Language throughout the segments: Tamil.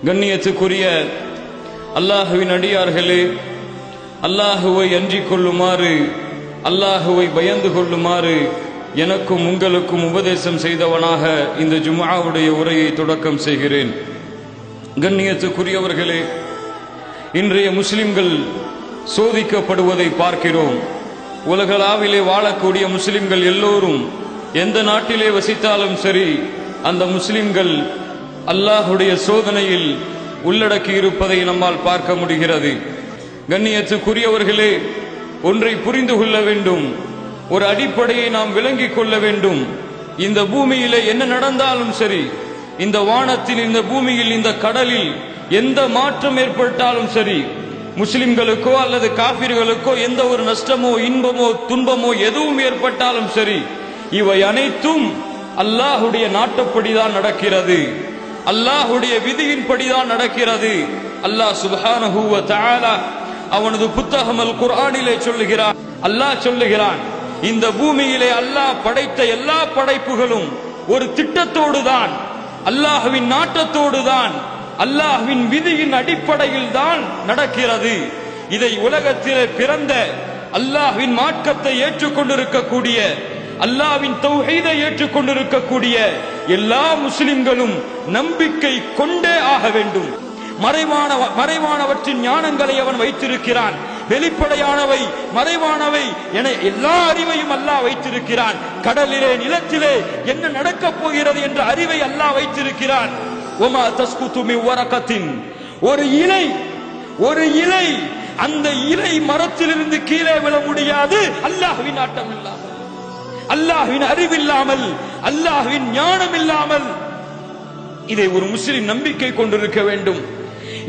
கண்ணியத்துக்குரிய அல்லாஹுவின் அடியார்களே, அல்லாஹுவை அஞ்சிக் கொள்ளுமாறு, அல்லாஹுவை பயந்து கொள்ளுமாறு எனக்கும் உங்களுக்கும் உபதேசம் செய்தவனாக இந்த ஜும்ஆவுடைய உரையை தொடக்கம் செய்கிறேன். கண்ணியத்துக்குரியவர்களே, இன்றைய முஸ்லிம்கள் சோதிக்கப்படுவதை பார்க்கிறோம். உலகளாவிலே வாழக்கூடிய முஸ்லிம்கள் எல்லோரும் எந்த நாட்டிலே வசித்தாலும் சரி, அந்த முஸ்லிம்கள் அல்லாஹுடைய சோதனையில் உள்ளடக்கி இருப்பதை நம்மால் பார்க்க முடிகிறது. கண்ணியத்துக்குரியவர்களே, ஒன்றை புரிந்து கொள்ள வேண்டும், ஒரு அடிப்படையை நாம் விளங்கிக் கொள்ள வேண்டும். இந்த பூமியிலே என்ன நடந்தாலும் சரி, இந்த வானத்தில், இந்த பூமியில், இந்த கடலில் எந்த மாற்றம் ஏற்பட்டாலும் சரி, முஸ்லிம்களுக்கோ அல்லது காபிர்களுக்கோ எந்த ஒரு நஷ்டமோ இன்பமோ துன்பமோ எதுவும் ஏற்பட்டாலும் சரி, இவை அனைத்தும் அல்லாஹுடைய நாட்டப்படிதான் நடக்கிறது, அல்லாஹுடைய விதியின்படிதான் நடக்கிறது. அல்லாஹ் சுப்ஹானஹு வ தஆலா அவனது புத்தகம் அல் குர்ஆனிலே சொல்லுகிறான், அல்லாஹ் சொல்லுகிறான், இந்த பூமியிலே அல்லாஹ் படைத்த எல்லா படைப்புகளும் ஒரு திட்டத்தோடு தான், அல்லாஹ்வின் நாட்டத்தோடு தான், அல்லாஹ்வின் விதியின் அடிப்படையில் தான் நடக்கிறது. இதை உலகத்திலே பிறந்த அல்லாஹ்வின் மார்க்கத்தை ஏற்றுக்கொண்டிருக்கக்கூடிய, அல்லாஹ்வின் தௌஹீதை ஏற்றுக்கொண்டிருக்கக்கூடிய எல்லா முஸ்லிம்களும் நம்பிக்கை கொண்டே ஆக வேண்டும். மறைவானவற்றின் ஞானங்களை அவன் வைத்திருக்கிறான், வெளிப்படையானவை மறைவானவை என எல்லா அறிவையும் அல்லாஹ் வைத்திருக்கிறான். கடலிலே நிலத்திலே என்ன நடக்கப் போகிறது என்ற அறிவை அல்லாஹ் வைத்திருக்கிறான். ஒமா தஸ்குது மின் வரகத்தின், ஒரு இலை அந்த இலை மரத்திலிருந்து கீழே விழ முடியாது அல்லாஹ்வின் நாட்டம் இல்லாமல், அல்லாஹ்வின் அறிவில்லாமல், அல்லாஹ்வின் ஞானம் இல்லாமல். இதை ஒரு முஸ்லிம் நம்பிக்கை கொண்டிருக்க வேண்டும்,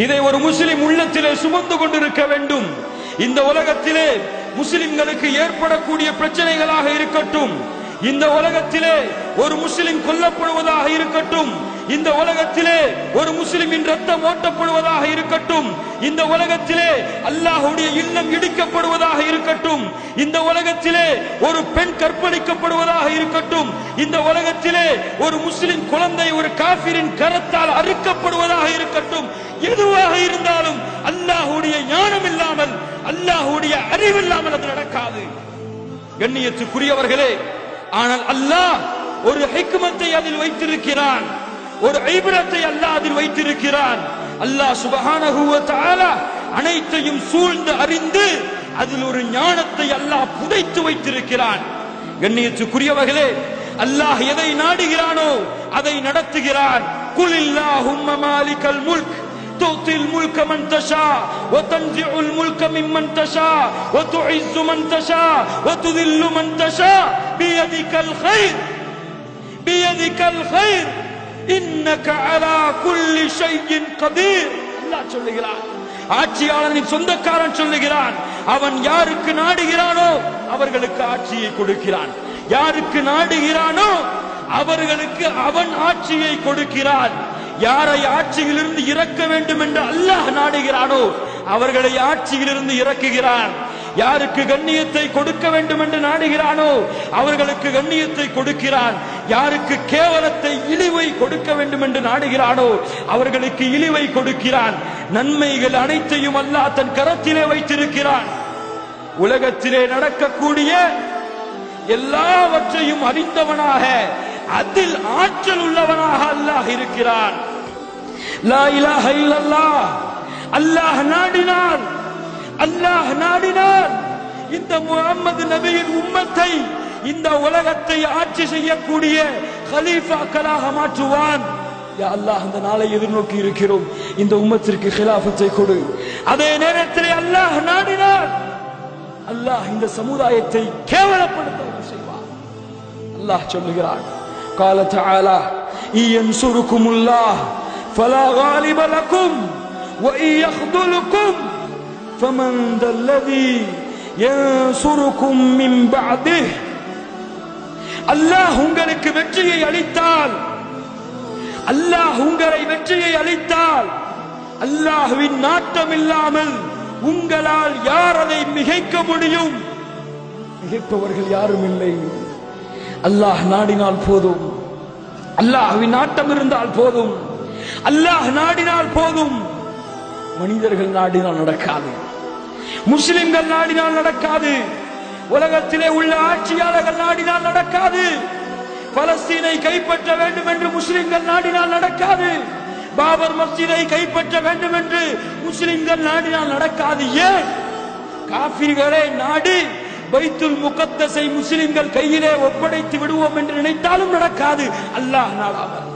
இதை ஒரு முஸ்லிம் உள்ளத்திலே சுமந்து கொண்டிருக்க வேண்டும். இந்த உலகத்திலே முஸ்லிம்களுக்கு ஏற்படக்கூடிய பிரச்சனைகளாக இருக்கட்டும், இந்த உலகத்திலே ஒரு முஸ்லிம் கொல்லப்படுவதாக இருக்கட்டும், இந்த உலகத்திலே ஒரு முஸ்லிமின் ரத்தம் ஓட்டப்படுவதாக இருக்கட்டும், இந்த உலகத்திலே அல்லாஹ்வுடைய இல்லம் இடிக்கப்படுவதாக இருக்கட்டும், இந்த உலகத்திலே ஒரு பெண் கற்பழிக்கப்படுவதாக இருக்கட்டும், இந்த உலகத்திலே ஒரு முஸ்லிம் குழந்தை ஒரு காஃபிரின் கரத்தால் அறுக்கப்படுவதாக இருக்கட்டும், எதுவாக இருந்தாலும் அல்லாஹ்வுடைய ஞானம் இல்லாமல், அல்லாஹ்வுடைய அறிவில்லாமல் அது நடக்காது. கண்ணியத்துக்குரியவர்களே, ஆனால் அல்லாஹ் ஒரு ஹிக்மத்தை அதில் வைத்திருக்கிறான், ஒரு இப்ரத்தை அல்லாஹ் அதில் வைத்திருக்கிறான். அல்லாஹ் சுப்ஹானஹு வ தஆலா அனைத்தையும் சூழ்ந்து அறிந்து அதில் ஒரு ஞானத்தை அல்லாஹ் புதைத்து வைத்திருக்கிறான். கண்ணியத்துக்குரியவர்களே, அல்லாஹ் எதை நாடுகிறானோ அதை நடத்துகிறான். குலில்லாஹும்ம மாலிகல் முல்க் تؤتي الملك من تشاء وتنزع الملك ممن تشاء وتعز من تشاء وتذل من تشاء بيدك الخير إنك على كل شيء قدير. அல்லாஹ் சொல்லுகிறான், ஆட்சியாளனின் சொந்தக்காரன் சொல்லுகிறான், அவன் யாருக்கு நாடுகிறானோ அவர்களுக்கு ஆட்சியை கொடுக்கிறான், யாருக்கு நாடுகிறானோ அவர்களுக்கு அவன் ஆட்சியை கொடுக்கிறான். யாரை ஆட்சியிலிருந்து இறக்க வேண்டும் என்று அல்லாஹ் நாடுகிறானோ அவர்களை ஆட்சியிலிருந்து இறக்குகிறான். யாருக்கு கண்ணியத்தை கொடுக்க வேண்டும் என்று நாடுகிறானோ அவர்களுக்கு கண்ணியத்தை கொடுக்கிறான். யாருக்கு கேவலத்தை இழிவை கொடுக்க வேண்டும் என்று நாடுகிறானோ அவர்களுக்கு இழிவை கொடுக்கிறான். நன்மைகள் அனைத்தையும் அல்லாஹ் தன் கரத்திலே வைத்திருக்கிறான். உலகத்திலே நடக்கக்கூடிய எல்லாவற்றையும் அறிந்தவனாக, அதில் ஆற்றல் உள்ளவனாக அல்லாஹ் இருக்கிறான். லா இலாஹ இல்லல்லாஹ், அல்லாஹ் நாடினார் இந்த முஹம்மது நபியின் உம்மத்தை, இந்த உலகத்தை ஆட்சி செய்யக்கூடிய கலீஃபாக்களாக மாற்றுவான். யா அல்லாஹ், அந்த நாளை எதிர்நோக்கி இருக்கிறோம், இந்த உம்மத்திற்கு கிலாஃபத்தை கொடு. அதே நேரத்தில் அல்லாஹ் நாடினார், அல்லாஹ் இந்த சமுதாயத்தை கேவலப்படுத்த செய்வார். அல்லாஹ் சொல்லுகிறான், قال تعالى إن ينصركم الله فلا غالب لكم وإن يخذلكم فمن ذا الذي ينصركم من بعده. அல்லாஹ் உங்களுக்கு வெற்றியை அளித்தால், அல்லாஹ் உங்களை வெற்றியை அளித்தால், அல்லாஹ்வின் நாட்டம் இல்லாமல் உங்களால் யார் அதை மிகைக்க முடியும்? மிகைப்பவர்கள் யாரும் இல்லை. அல்லாஹ் நாடினால் போதும், அல்லாஹ்வின் நாட்டம் இருந்தால் போதும். அல்லாஹ் நாடினால் போதும். மனிதர்கள் நாடினால் நடக்காது, முஸ்லிம்கள் நாடினால் நடக்காது, உலகத்திலே உள்ள ஆட்சியாளர்கள் நாடினால் நடக்காது. பலஸ்தீனை கைப்பற்ற வேண்டும் என்று முஸ்லிம்கள் நாடினால் நடக்காது. பாபர் மஸ்ஜிதை கைப்பற்ற வேண்டும் என்று முஸ்லிம்கள் நாடினால் நடக்காது. ஏன்? காஃபிர்களை நாடி பைத்துல் முகத்தஸை முஸ்லிம்கள் கையிலே ஒப்படைத்து விடுவோம் என்று நினைத்தாலும் நடக்காது. அல்லாஹ் நாடாமல்,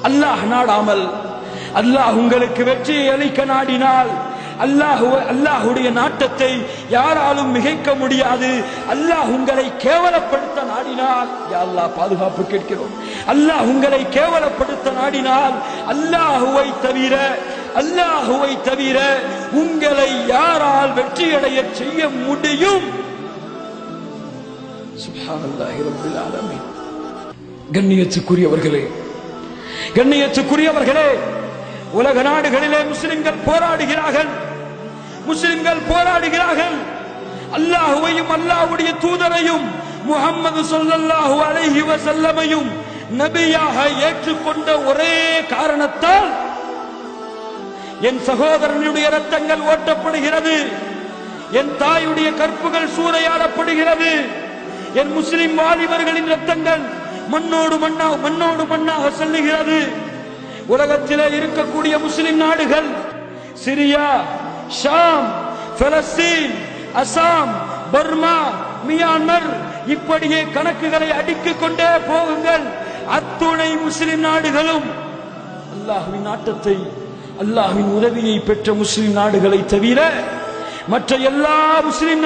அல்லாஹ் நாடாமல், அல்லாஹ் உங்களுக்கு வெற்றியை அளிக்க நாடினால், அல்லாஹ்வுடைய நாட்டத்தை யாராலும் மிகைக்க முடியாது. அல்லாஹ் உங்களை கேவலப்படுத்த நாடினால், யா அல்லாஹ் பாதுகாப்பு கேட்கிறோம். அல்லாஹ் உங்களை கேவலப்படுத்த நாடினால் அல்லாஹுவை தவிர உங்களை யாரால் வெற்றியடைய செய்ய முடியும்? சுப்ஹானல்லாஹி ரப்பில் ஆலமீன். கண்ணியத்துக்குரியவர்களே, கண்ணியத்துக்குரியவர்களே, உலக நாடுகளிலே முஸ்லிம்கள் போராடுகிறார்கள், முஸ்லிம்கள் போராடுகிறார்கள். அல்லாஹ்வையும் அல்லாஹ்வுடைய தூதரையும் முஹம்மது ஸல்லல்லாஹு அலைஹி வஸல்லமையும் நபியாக ஏற்றுக்கொண்ட ஒரே காரணத்தால் என் சகோதரனுடைய ரத்தங்கள் ஓட்டப்படுகிறது, என் தாயுடைய கற்புகள் சூறையாடப்படுகிறது, என் முஸ்லிம் வாலிபர்களின் ரத்தங்கள் மண்ணோடு மண்ணாக செல்லுகிறது. உலகத்திலே இருக்கக்கூடிய முஸ்லிம் நாடுகள் Syria, Sham, Palestine, Assam, Burma, Myanmar, இப்படியே கணக்குகளை அடுக்கிக் கொண்டே போகுங்கள். அத்துணை முஸ்லிம் நாடுகளும் அல்லாஹ்வின் நாட்டத்தை, அல்லாஹ்வின் உதவியை பெற்ற முஸ்லிம் நாடுகளை தவிர மற்ற எல்லா முஸ்லிம்